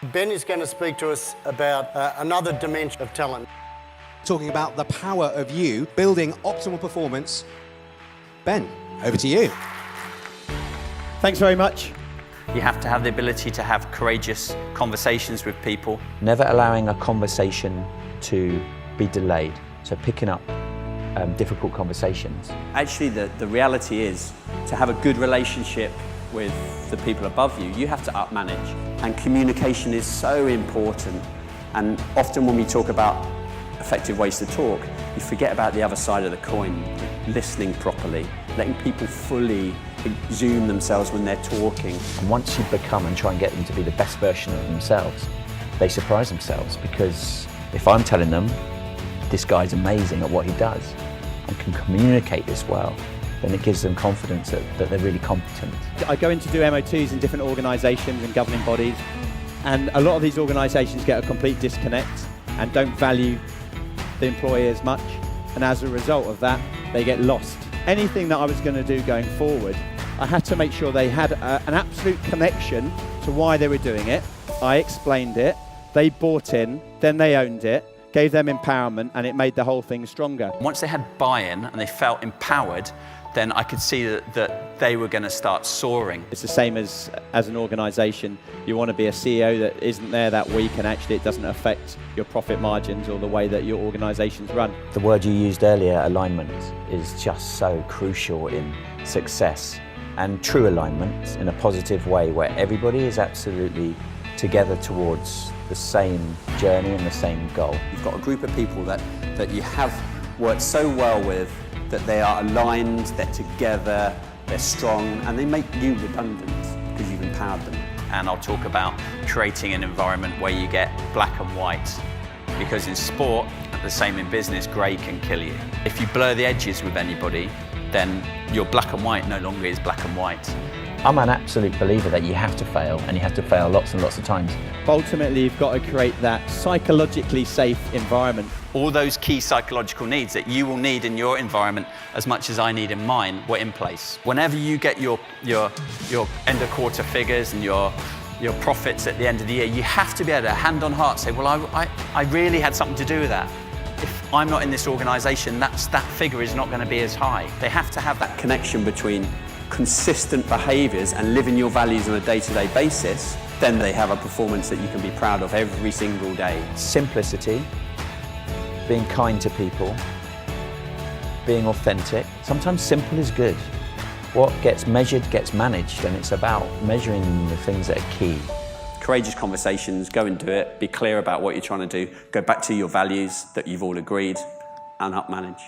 Ben is going to speak to us about another dimension of talent. Talking about the power of you building optimal performance. Ben, over to you. Thanks very much. You have to have the ability to have courageous conversations with people. Never allowing a conversation to be delayed. So picking up difficult conversations. Actually, the reality is to have a good relationship with the people above you, you have to up-manage. And communication is so important. And often when we talk about effective ways to talk, you forget about the other side of the coin, listening properly, letting people fully exhume themselves when they're talking. And once you become and try and get them to be the best version of themselves, they surprise themselves, because if I'm telling them this guy's amazing at what he does and can communicate this well, then it gives them confidence that they're really competent. I go in to do MOTs in different organisations and governing bodies, and a lot of these organisations get a complete disconnect and don't value the employee as much, and as a result of that, they get lost. Anything that I was going to do going forward, I had to make sure they had an absolute connection to why they were doing it. I explained it, they bought in, then they owned it, gave them empowerment, and it made the whole thing stronger. Once they had buy-in and they felt empowered, then I could see that they were going to start soaring. It's the same as an organisation. You want to be a CEO that isn't there that week and actually it doesn't affect your profit margins or the way that your organisations run. The word you used earlier, alignment, is just so crucial in success. And true alignment in a positive way where everybody is absolutely together towards the same journey and the same goal. You've got a group of people that you have worked so well with, that they are aligned, they're together, they're strong, and they make you redundant because you've empowered them. And I'll talk about creating an environment where you get black and white, because in sport, the same in business, grey can kill you. If you blur the edges with anybody, then your black and white no longer is black and white. I'm an absolute believer that you have to fail, and you have to fail lots and lots of times. Ultimately, you've got to create that psychologically safe environment. All those key psychological needs that you will need in your environment as much as I need in mine were in place. Whenever you get your end of quarter figures and your profits at the end of the year, you have to be able to, hand on heart, say, well, I really had something to do with that. If I'm not in this organisation, that figure is not going to be as high. They have to have that Connection between consistent behaviours and living your values on a day-to-day basis, then they have a performance that you can be proud of every single day. Simplicity, being kind to people, being authentic. Sometimes simple is good. What gets measured gets managed, and it's about measuring the things that are key. Courageous conversations, go and do it, be clear about what you're trying to do, go back to your values that you've all agreed, and up manage.